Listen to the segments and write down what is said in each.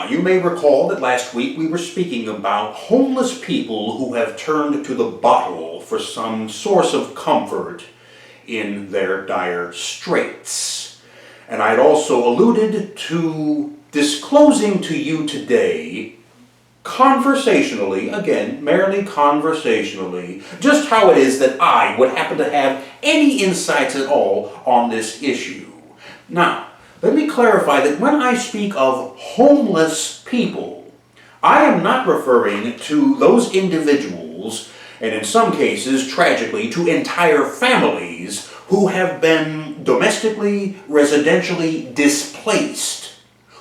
Now, you may recall that last week we were speaking about homeless people who have turned to the bottle for some source of comfort in their dire straits. And I'd also alluded to disclosing to you today, conversationally, again, merely conversationally, just how it is that I would happen to have any insights at all on this issue. Now, let me clarify that when I speak of homeless people, I am not referring to those individuals, and in some cases, tragically, to entire families who have been domestically, residentially displaced,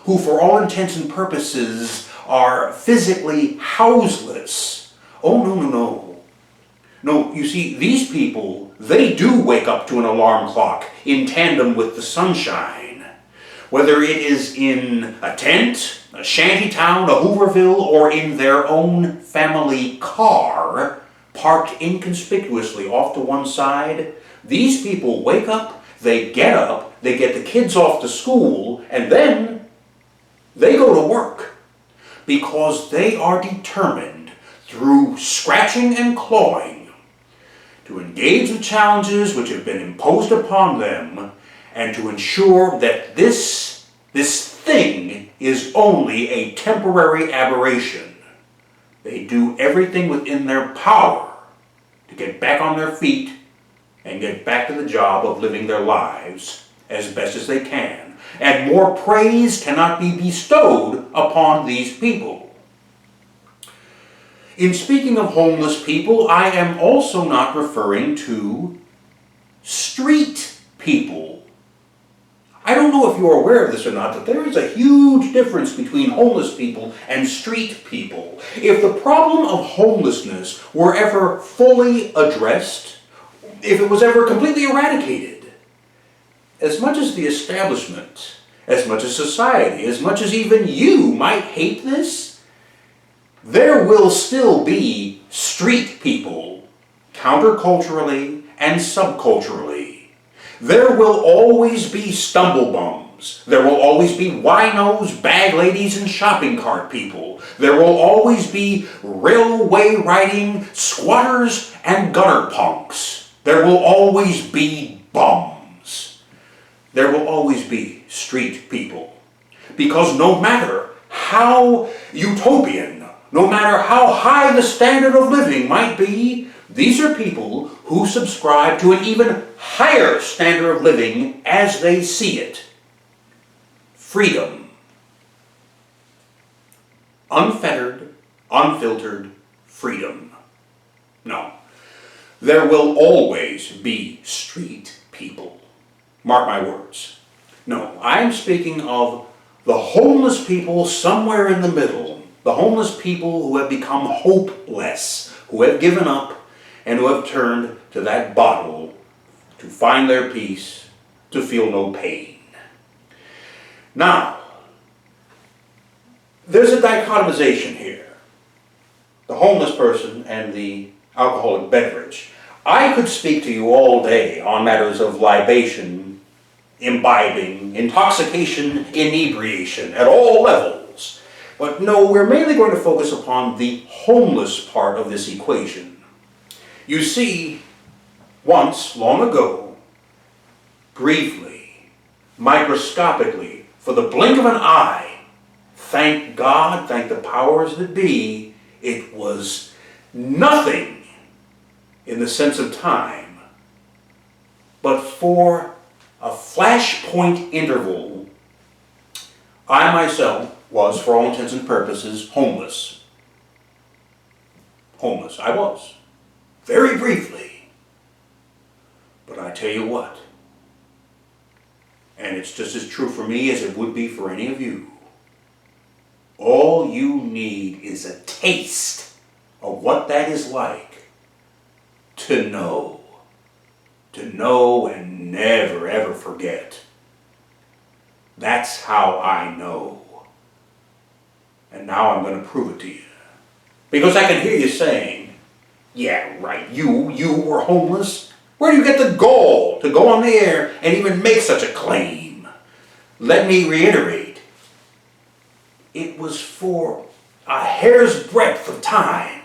who for all intents and purposes are physically houseless. Oh, no, no, no. No, you see, these people, they do wake up to an alarm clock in tandem with the sunshine. Whether it is in a tent, a shanty town, a Hooverville, or in their own family car, parked inconspicuously off to one side, these people wake up, they get the kids off to school, and then they go to work. Because they are determined, through scratching and clawing, to engage the challenges which have been imposed upon them, and to ensure that this thing is only a temporary aberration. They do everything within their power to get back on their feet and get back to the job of living their lives as best as they can. And more praise cannot be bestowed upon these people. In speaking of homeless people, I am also not referring to street people. I don't know if you're aware of this or not, but there is a huge difference between homeless people and street people. If the problem of homelessness were ever fully addressed, if it was ever completely eradicated, as much as the establishment, as much as society, as much as even you might hate this, there will still be street people, counterculturally and subculturally. There will always be stumblebums. There will always be winos, bag ladies, and shopping cart people. There will always be railway riding squatters and gutter punks. There will always be bums. There will always be street people. Because no matter how utopian, no matter how high the standard of living might be, these are people who subscribe to an even higher standard of living as they see it. Freedom. Unfettered, unfiltered freedom. No. There will always be street people. Mark my words. No, I'm speaking of the homeless people somewhere in the middle. The homeless people who have become hopeless, who have given up, and who have turned to that bottle to find their peace, to feel no pain. Now, there's a dichotomization here. The homeless person and the alcoholic beverage. I could speak to you all day on matters of libation, imbibing, intoxication, inebriation, at all levels. But no, we're mainly going to focus upon the homeless part of this equation. You see, once, long ago, briefly, microscopically, for the blink of an eye, thank God, thank the powers that be, it was nothing in the sense of time, but for a flashpoint interval, I myself was, for all intents and purposes, homeless. Homeless, I was. Very briefly. But I tell you what, and it's just as true for me as it would be for any of you, all you need is a taste of what that is like to know and never ever forget. That's how I know. And now I'm going to prove it to you. Because I can hear you saying, yeah, right, you were homeless? Where do you get the gall to go on the air and even make such a claim? Let me reiterate. It was for a hair's breadth of time,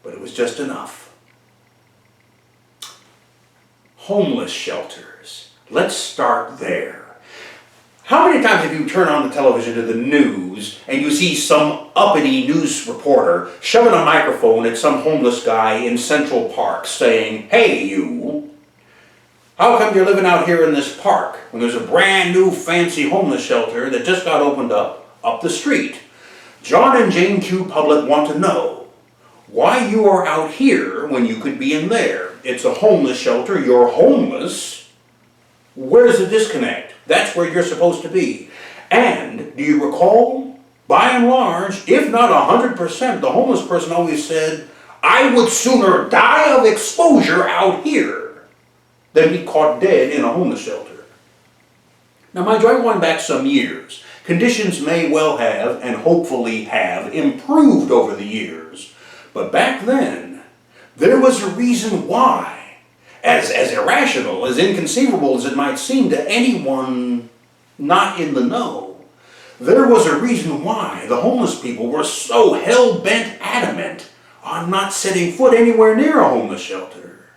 but it was just enough. Homeless shelters. Let's start there. How many times have you turned on the television to the news and you see some uppity news reporter shoving a microphone at some homeless guy in Central Park saying, "Hey you, how come you're living out here in this park when there's a brand new fancy homeless shelter that just got opened up the street? John and Jane Q. Public want to know why you are out here when you could be in there. It's a homeless shelter, you're homeless. Where's the disconnect? That's where you're supposed to be." And, do you recall, by and large, if not 100%, the homeless person always said, "I would sooner die of exposure out here than be caught dead in a homeless shelter." Now, mind you, I went back some years. Conditions may well have, and hopefully have, improved over the years. But back then, there was a reason why. As irrational, as inconceivable as it might seem to anyone not in the know, there was a reason why the homeless people were so hell-bent adamant on not setting foot anywhere near a homeless shelter.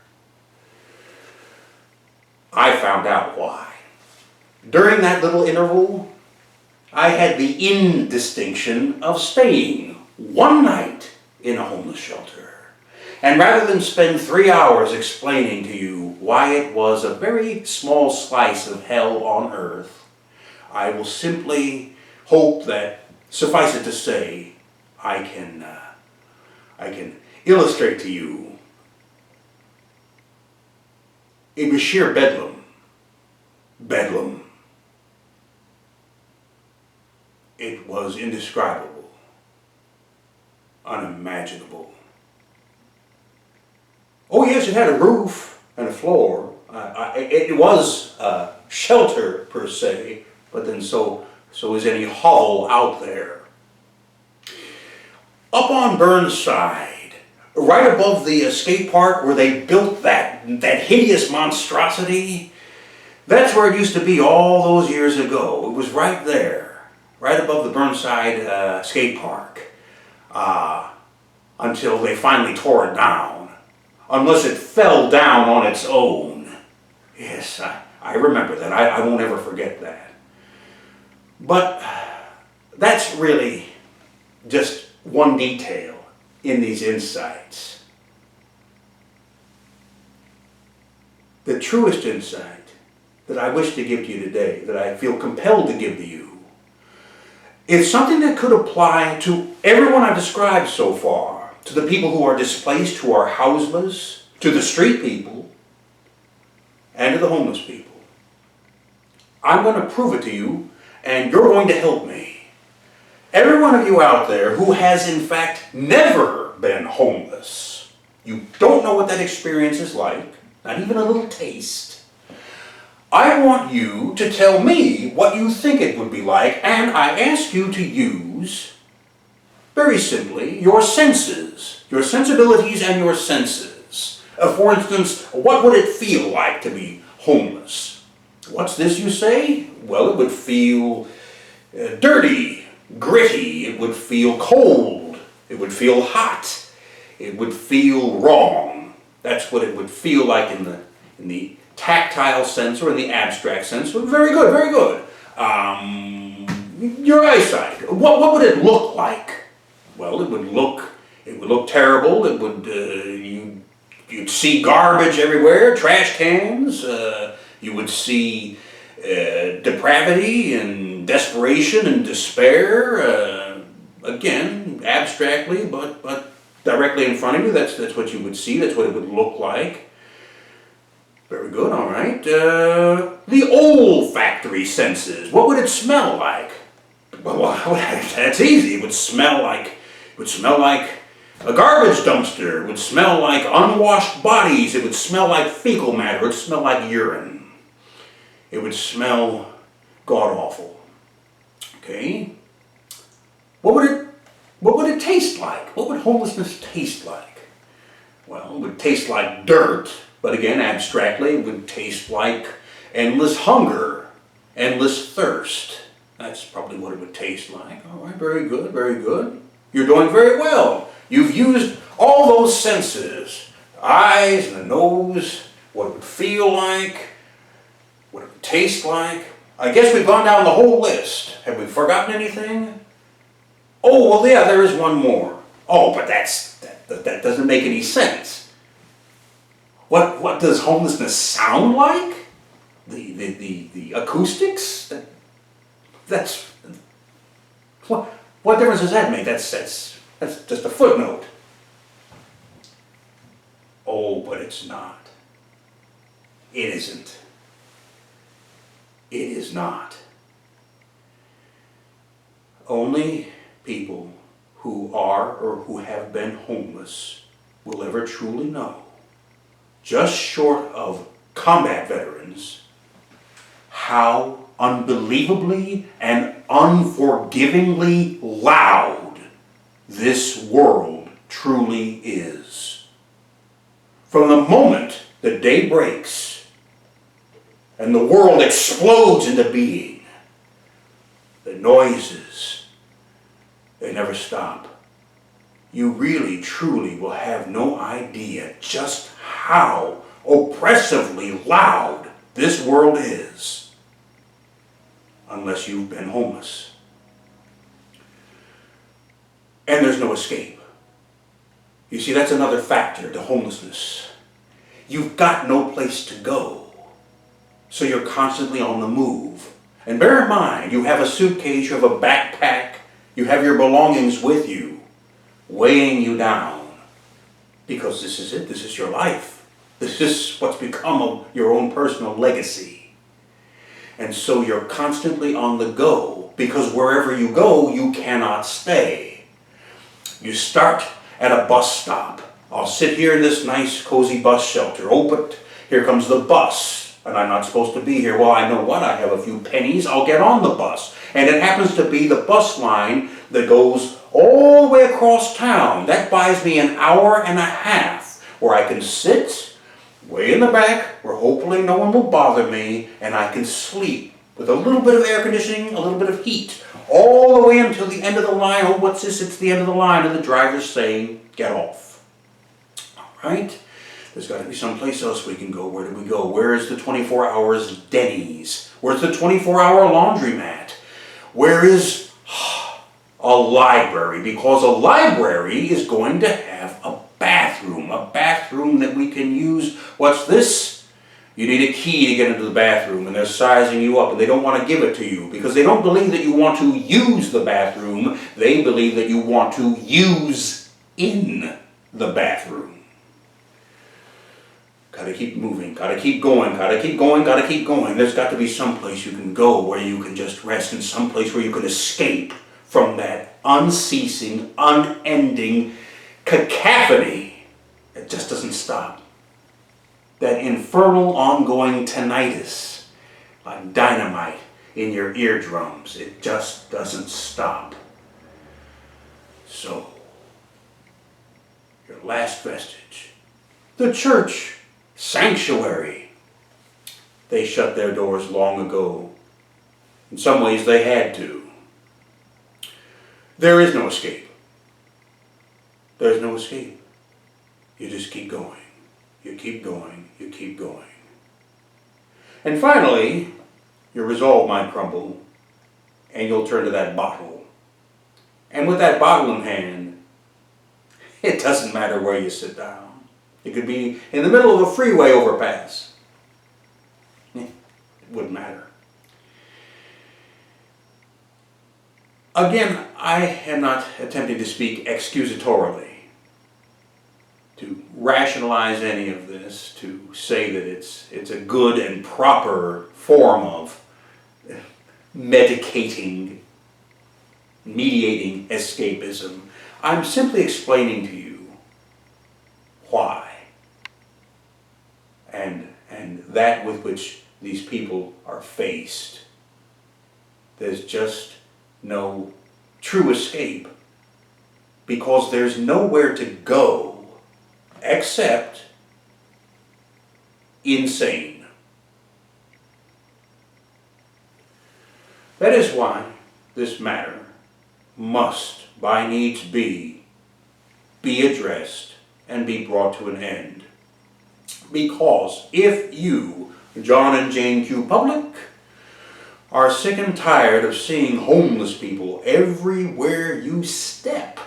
I found out why. During that little interval, I had the indistinction of staying one night in a homeless shelter. And rather than spend 3 hours explaining to you why it was a very small slice of hell on earth, I will simply hope that, suffice it to say, I can illustrate to you. It was sheer bedlam. Bedlam. It was indescribable. Unimaginable. Oh yes, it had a roof and a floor. It was a shelter per se, but then so is any hovel out there. Up on Burnside, right above the skate park where they built that hideous monstrosity, that's where it used to be all those years ago. It was right there, right above the Burnside skate park, until they finally tore it down. Unless it fell down on its own. Yes, I remember that. I won't ever forget that. But that's really just one detail in these insights. The truest insight that I wish to give to you today, that I feel compelled to give to you, is something that could apply to everyone I've described so far. To the people who are displaced, who are houseless, to the street people, and to the homeless people. I'm going to prove it to you, and you're going to help me. Every one of you out there who has in fact never been homeless, you don't know what that experience is like, not even a little taste. I want you to tell me what you think it would be like, and I ask you to use, very simply, your senses, your sensibilities and your senses. For instance, what would it feel like to be homeless? What's this, you say? Well, it would feel dirty, gritty, it would feel cold, it would feel hot, it would feel wrong. That's what it would feel like in the tactile sense or in the abstract sense. Very good, very good. Your eyesight, what would it look like? Well, it would look terrible. It would you'd see garbage everywhere, trash cans. You would see depravity and desperation and despair. Again, abstractly, but directly in front of you. That's what you would see. That's what it would look like. Very good. All right. The olfactory senses. What would it smell like? Well, that's easy. It would smell like a garbage dumpster. It would smell like unwashed bodies. It would smell like fecal matter. It would smell like urine. It would smell god-awful. Okay? What would it taste like? What would homelessness taste like? Well, it would taste like dirt, but again, abstractly, it would taste like endless hunger, endless thirst. That's probably what it would taste like. All right, very good, very good. You're doing very well. You've used all those senses. Eyes and the nose, what it would feel like, what it would taste like. I guess we've gone down the whole list. Have we forgotten anything? Oh, well, yeah, there is one more. Oh, but that doesn't make any sense. What does homelessness sound like? The acoustics? That's what difference does that make? That's just a footnote. Oh, but it's not. It isn't. It is not. Only people who are or who have been homeless will ever truly know, just short of combat veterans, how unbelievably and unforgivingly loud this world truly is. From the moment the day breaks and the world explodes into being, the noises, they never stop. You really, truly will have no idea just how oppressively loud this world is unless you've been homeless. And there's no escape. You see, that's another factor to homelessness. You've got no place to go, so you're constantly on the move. And bear in mind, you have a suitcase, you have a backpack, you have your belongings with you, weighing you down. Because this is it, this is your life. This is what's become of your own personal legacy. And so you're constantly on the go, because wherever you go, you cannot stay. You start at a bus stop. I'll sit here in this nice, cozy bus shelter. Oh, but here comes the bus, and I'm not supposed to be here. Well, I know what, I have a few pennies, I'll get on the bus. And it happens to be the bus line that goes all the way across town. That buys me an hour and a half where I can sit way in the back, where hopefully no one will bother me, and I can sleep with a little bit of air conditioning, a little bit of heat, all the way until the end of the line. Oh, what's this? It's the end of the line, and the driver's saying, get off. All right? There's got to be someplace else we can go. Where do we go? Where is the 24 hours Denny's? Where's the 24-hour laundromat? Where is a library? Because a library is going to have a bathroom that we can use. What's this? You need a key to get into the bathroom, and they're sizing you up, and they don't want to give it to you because they don't believe that you want to use the bathroom. They believe that you want to use in the bathroom. Gotta keep moving, gotta keep going, gotta keep going, gotta keep going. There's got to be some place you can go where you can just rest, and some place where you can escape from that unceasing, unending cacophony that just doesn't stop. That infernal ongoing tinnitus, like dynamite in your eardrums. It just doesn't stop. So, your last vestige, the church sanctuary. They shut their doors long ago. In some ways they had to. There is no escape. There's no escape. You just keep going. You keep going. You keep going. And finally, your resolve might crumble, and you'll turn to that bottle. And with that bottle in hand, it doesn't matter where you sit down. It could be in the middle of a freeway overpass. It wouldn't matter. Again, I am not attempting to speak excusatorily, to rationalize any of this, to say that it's a good and proper form of mediating escapism. I'm simply explaining to you why. And that with which these people are faced. There's just no true escape, because there's nowhere to go except insane. That is why this matter must, by needs be addressed and be brought to an end. Because if you, John and Jane Q. Public, are sick and tired of seeing homeless people everywhere you step,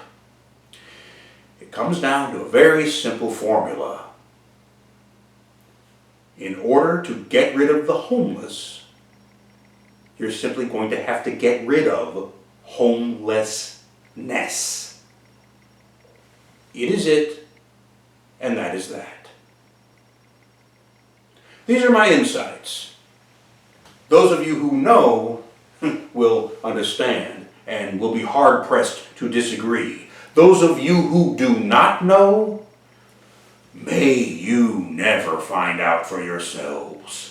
it comes down to a very simple formula. In order to get rid of the homeless, you're simply going to have to get rid of homelessness. It is it, and that is that. These are my insights. Those of you who know will understand and will be hard-pressed to disagree. Those of you who do not know, may you never find out for yourselves.